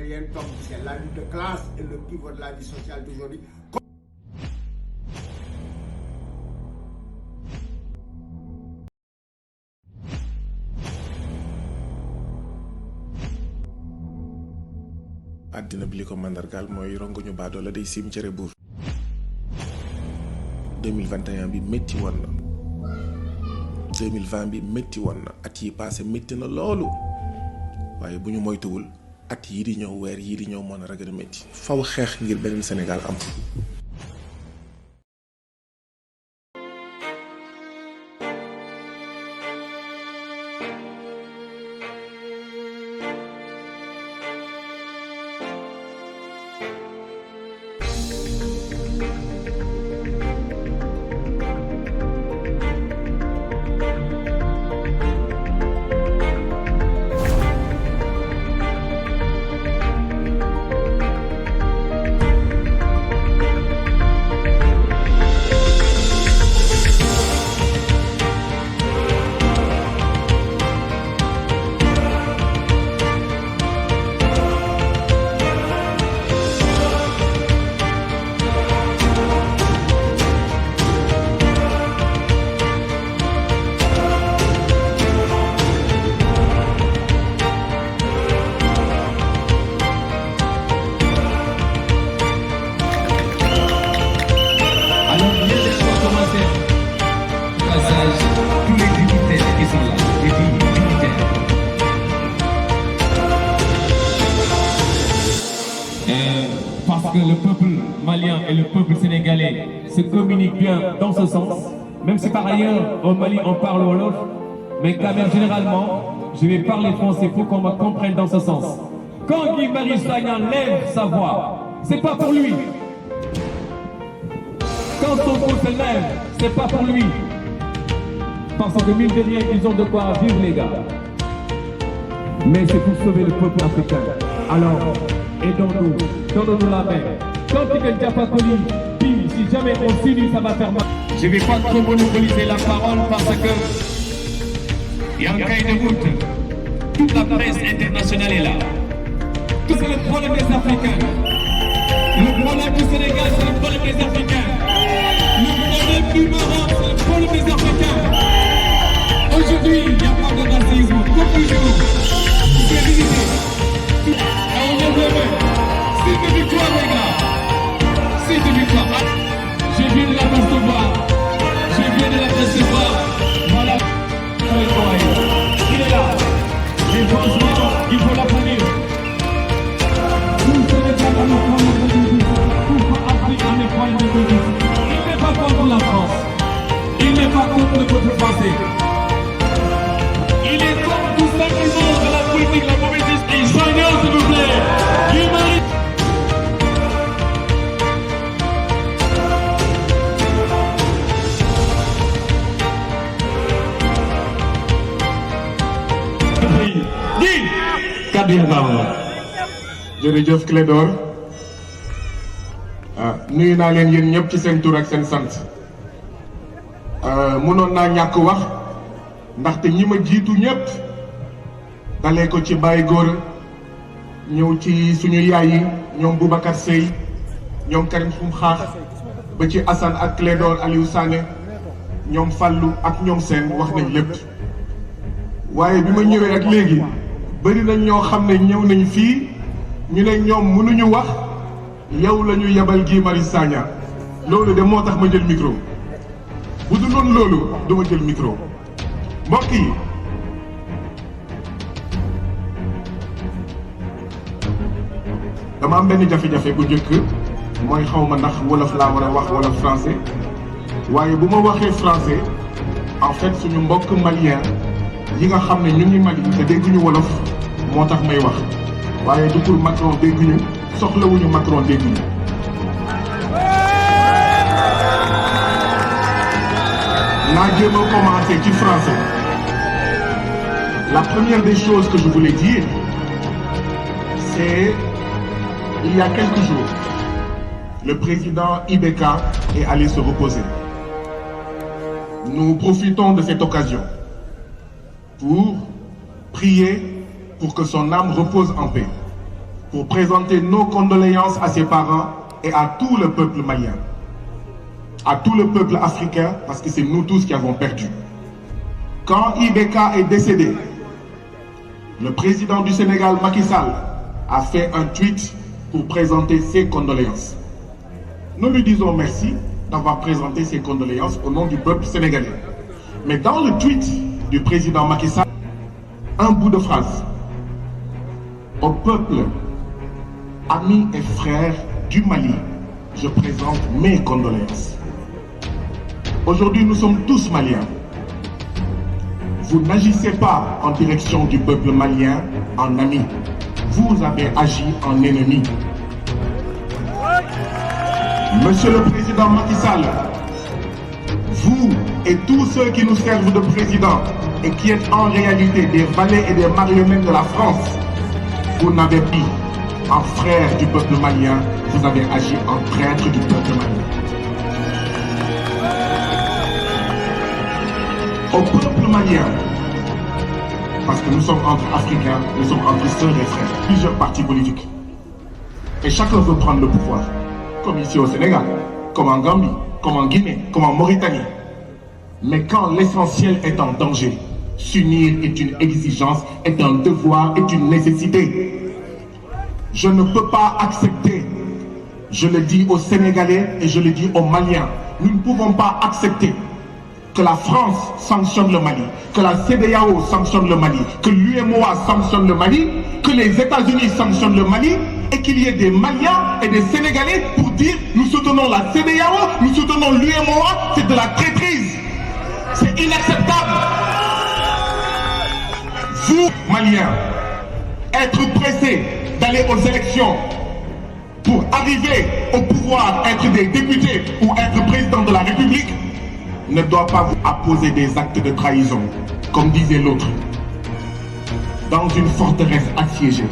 rien tombe. C'est la lutte de classe et le pivot de la vie sociale d'aujourd'hui. àddina bi li ko mandargaal mooy rongoñu baadoo la day siim cere buur. 2021 bi métti woon na 2020 bi métti woon na at yi passé métti na loolu waaye bu ñu moytuwul at yii di ñëw weer yii di ñëw mën a ragal métti faw xeex ngir beneen Sénégal am. Parce que le peuple malien et le peuple sénégalais se communiquent bien dans ce sens, même si par ailleurs au Mali on parle wolof, mais quand même généralement je vais parler français pour qu'on me comprenne dans ce sens. Quand Guy Marius Sagna lève sa voix, c'est pas pour lui. Quand Sonko se lève, c'est pas pour lui. Parce que mine de rien, ils ont de quoi vivre les gars. Mais c'est pour sauver le peuple africain. Alors, aidons-nous, donnons-nous la main. Quand tu ne t'as pas connu, si jamais on s'unit, ça va faire mal. Je ne vais pas trop monopoliser la parole parce que il y a un cahier de route. Toute la presse internationale est là. Tout c'est le problème des Africains. Le problème du Sénégal, c'est le problème des Africains. Le problème du Maroc, c'est le problème des Africains. Aujourd'hui, il n'y a pas de racisme. Comme toujours, c'est l'unité. Et on est heureux. C'est de victoire, les gars. C'est de victoire. Je viens de la recevoir. Je viens de la recevoir. Voilà. Il est là. Et franchement, il faut l'applaudir. Tout ce que ça va nous prendre Afrique en est point de vue. Il n'est pas contre la France. Il n'est pas contre le peuple français. Il est contre tout simplement de la politique, la mauvaise esprit. Joignez-vous, s'il vous plaît. Guy Marius. jërëjëf Clédor nuyu naa leen yéen ñëpp ci seen tur ak seen sant mënoon naa ñàkk wax ndaxte ñi ma jiitu ñëpp dalee ko ci Baye Gora ñëw ci suñu yaay yi ñoom Boubacar Seye ñoom Karim Xrum Xax ba ci Assane ak Clédor Aliou Sané ñoom Fallou ak ñoom seen wax nañ lépp waaye bi ma ñëwee ak léegi bëri nañ ñoo xam ne ñëw nañ fii ñu ne ñoom mënuñu wax yow la ñu yebal Guy Marius Sagna loolu de moo tax ma jël micro bu dul woon loolu du ma jël micro mbokk yi dama am benn jafe-jafe bu njëkk mooy xaw ma ndax wolof laa war a wax wala français waaye bu ma waxee français en fait suñu mbokk malien yi nga xam ne ñu ngi Mali te dégguñu wolof moo tax may wax waaye du pour Macron dégguñu soxlawuñu Macron dégguñu. naa jéem a commencer ci français. La première des choses que je voulais dire c'est il y a quelques jours le président IBK est allé se reposer. Nous profitons de cette occasion pour prier pour que son âme repose en paix. pour présenter nos condoléances à ses parents et à tout le peuple malien, à tout le peuple africain, parce que c'est nous tous qui avons perdu. Quand IBK est décédé, le président du Sénégal, Macky Sall, a fait un tweet pour présenter ses condoléances. Nous lui disons merci d'avoir présenté ses condoléances au nom du peuple sénégalais. Mais dans le tweet du président Macky Sall, un bout de phrase: au peuple, amis et frères du Mali, je présente mes condoléances. Aujourd'hui, nous sommes tous maliens. Vous n'agissez pas en direction du peuple malien en ami. Vous avez agi en ennemi. Monsieur le président Macky Sall, vous et tous ceux qui nous servent de président et qui êtes en réalité des valets et des marionnettes de la France, vous n'avez pas en frère du peuple malien, vous avez agi en traître du peuple malien. Au peuple malien, parce que nous sommes entre Africains, nous sommes entre sœurs et frères, plusieurs partis politiques. Et chacun veut prendre le pouvoir, comme ici au Sénégal, comme en Gambie, comme en Guinée, comme en Mauritanie. Mais quand l'essentiel est en danger, s'unir est une exigence, est un devoir, est une nécessité. Je ne peux pas accepter, je le dis aux Sénégalais et je le dis aux Maliens, nous ne pouvons pas accepter que la France sanctionne le Mali, que la CEDEAO sanctionne le Mali, que l'UMOA sanctionne le Mali, que les États-Unis sanctionnent le Mali, et qu'il y ait des Maliens et des Sénégalais pour dire nous soutenons la CEDEAO, nous soutenons l'UMOA, c'est de la traîtrise. C'est inacceptable. Vous, Maliens, être pressés d'aller aux élections pour arriver au pouvoir, être des députés ou être président de la République, ne doit pas vous apposer des actes de trahison, comme disait l'autre. Dans une forteresse assiégée,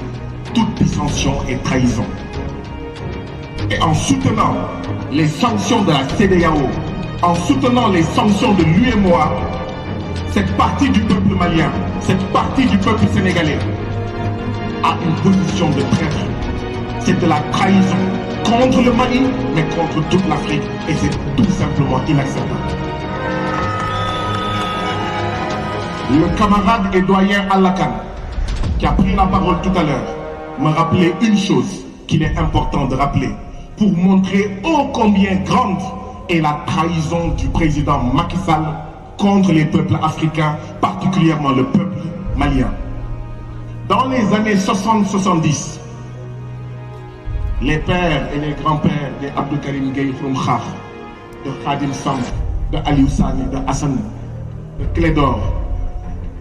toute dissension est trahison. Et en soutenant les sanctions de la CEDEAO, en soutenant les sanctions de l'UMOA, cette partie du peuple malien, cette partie du peuple sénégalais a une position de traître. C'est de la trahison contre le Mali, mais contre toute l'Afrique. Et c'est tout simplement inacceptable. Le camarade et doyen Alakan, qui a pris la parole tout à l'heure, me rappelait une chose qu'il est important de rappeler pour montrer ô combien grande est la trahison du président Macky Sall contre les peuples africains, particulièrement le peuple malien. Dans les années 60-70, les pères et les grands-pères de Abdou Karim Gueye Xrum Xax, de Khadim Samb, de Aliou Sané, de Hassan, de Clédor,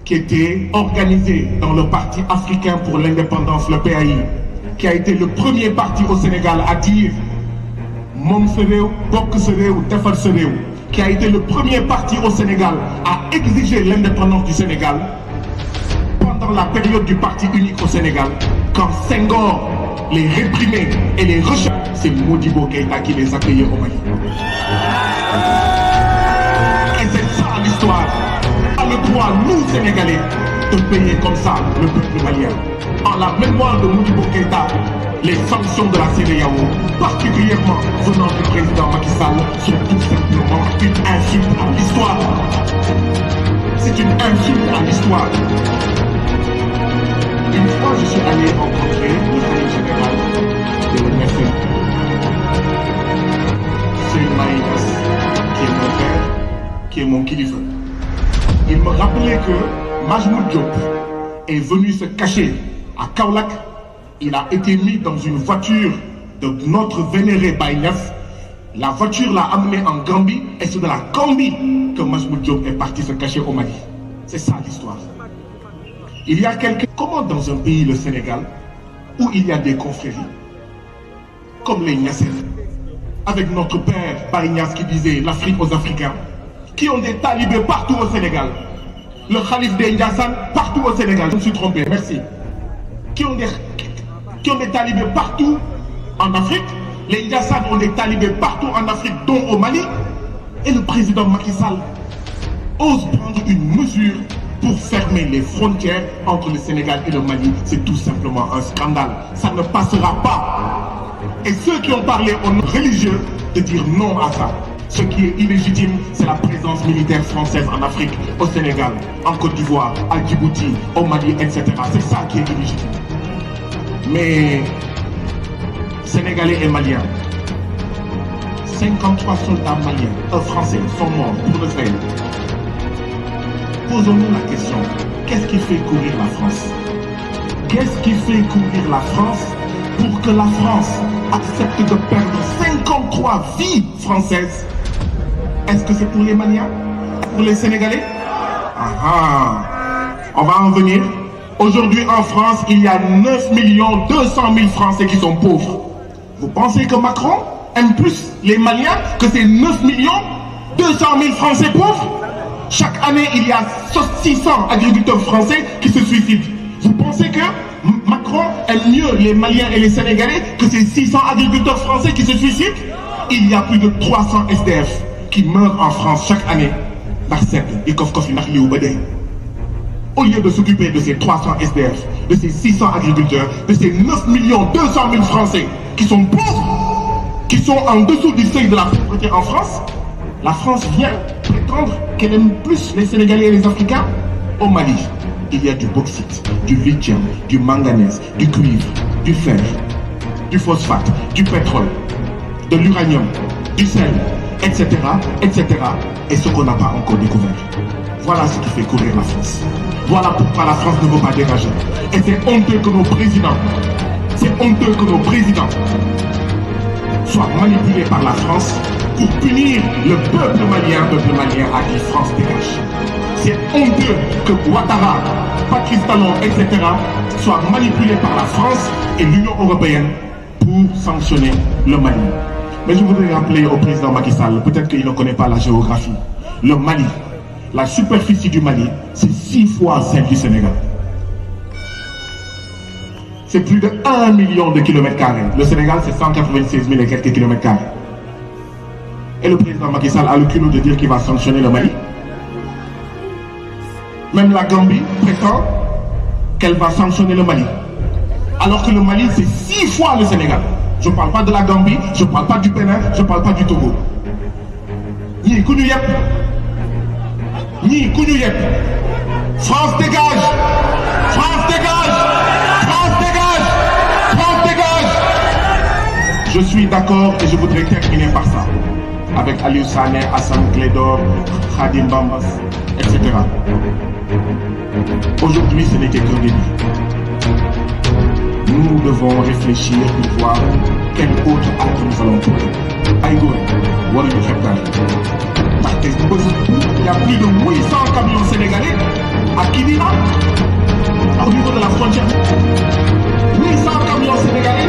qui était organisé dans le Parti africain pour l'indépendance, le PAI, qui a été le premier parti au Sénégal à dire Mom sa réew, bokk sa réew, defar sa réew, qui a été le premier parti au Sénégal à exiger l'indépendance du Sénégal pendant la période du parti unique au Sénégal, quand Senghor les réprimait et les rejetait, c'est Modibo Keïta qui les accueillait au Mali. Et c'est ça l'histoire. Le droit, nous Sénégalais, de payer comme ça le peuple malien. En la mémoire de Modibo Keïta, les sanctions de la CEDEAO, particulièrement venant du président Macky Sall, sont tout simplement une insulte à l'histoire. C'est une insulte à l'histoire. Une fois, je suis allé rencontrer le khalife général de l'NFM, Seydou Maï Niass, qui est mon père, qui est mon kilifa. Il me rappelait que Majmoud Diop est venu se cacher à Kaolack. Il a été mis dans une voiture de notre vénéré Baye Niass. La voiture l'a amené en Gambie et c'est de la Gambie que Majmoud Diop est parti se cacher au Mali. C'est ça l'histoire. Il y a quelqu'un, comment dans un pays, le Sénégal, où il y a des confréries, comme les Niassens, avec notre père Baye Niass qui disait l'Afrique aux Africains, qui ont des talibés partout au Sénégal. Le Khalif des Ndiassane partout au Sénégal. Je me suis trompé, merci. Qui ont des talibés partout en Afrique. Les Ndiassane ont des talibés partout en Afrique, dont au Mali. Et le président Macky Sall ose prendre une mesure pour fermer les frontières entre le Sénégal et le Mali. C'est tout simplement un scandale. Ça ne passera pas. Et ceux qui ont parlé au nom religieux de dire non à ça. Ce qui est illégitime, c'est la présence militaire française en Afrique, au Sénégal, en Côte d'Ivoire, à Djibouti, au Mali, etc. C'est ça qui est illégitime. Mais Sénégalais et Maliens, 53 soldats maliens, français, sont morts pour le Sahel. Posons-nous la question, qu'est-ce qui fait courir la France? Qu'est-ce qui fait courir la France pour que la France accepte de perdre 53 vies françaises? Est-ce que c'est pour les Maliens? Pour les Sénégalais? On va en venir. Aujourd'hui en France, il y a 9 200 000 Français qui sont pauvres. Vous pensez que Macron aime plus les Maliens que ces 9 200 000 Français pauvres? Chaque année, il y a 600 agriculteurs français qui se suicident. Vous pensez que Macron aime mieux les Maliens et les Sénégalais que ces 600 agriculteurs français qui se suicident? Il y a plus de 300 SDF qui meurent en France chaque année. Au lieu de s'occuper de ces 300 SDF, de ces 600 agriculteurs, de ces 9 200 000 Français qui sont pauvres, qui sont en dessous du seuil de la pauvreté en France, la France vient prétendre qu'elle aime plus les Sénégalais et les Africains. Au Mali, il y a du bauxite, du lithium, du manganèse, du cuivre, du fer, du phosphate, du pétrole, de l'uranium, du sel, etc., etc., et ce qu'on n'a pas encore découvert. Voilà ce qui fait courir la France. Voilà pourquoi la France ne veut pas dégager. Et c'est honteux que nos présidents, soient manipulés par la France pour punir le peuple malien a dit France dégage. C'est honteux que Ouattara, Patrice Talon, etc. soient manipulés par la France et l'Union européenne pour sanctionner le Mali. Mais je voudrais rappeler au président Macky Sall, peut-être qu'il ne connaît pas la géographie. Le Mali, la superficie du Mali, c'est 6 fois celle du Sénégal. C'est plus de 1 million de kilomètres carrés. Le Sénégal, c'est 196 000 et quelques kilomètres carrés. Et le président Macky Sall a le culot de dire qu'il va sanctionner le Mali. Même la Gambie prétend qu'elle va sanctionner le Mali. Alors que le Mali, c'est 6 fois le Sénégal. Je ne parle pas de la Gambie, je ne parle pas du Bénin, je ne parle pas du Togo. Ni Kounou Yep. Ni Kounou Yep. France dégage. France dégage. France dégage. France dégage. Je suis d'accord et je voudrais terminer par ça. Avec Aliou Sané, Hassan Clédor, Khadim Bambas, etc. Aujourd'hui, ce n'était qu'un début. Nous devons réfléchir pour voir quel autre acte nous allons poser. Aïgour, Walou Khebdal. Il y a plus de 800 camions sénégalais à Kidira, au niveau de la frontière. 800 camions sénégalais,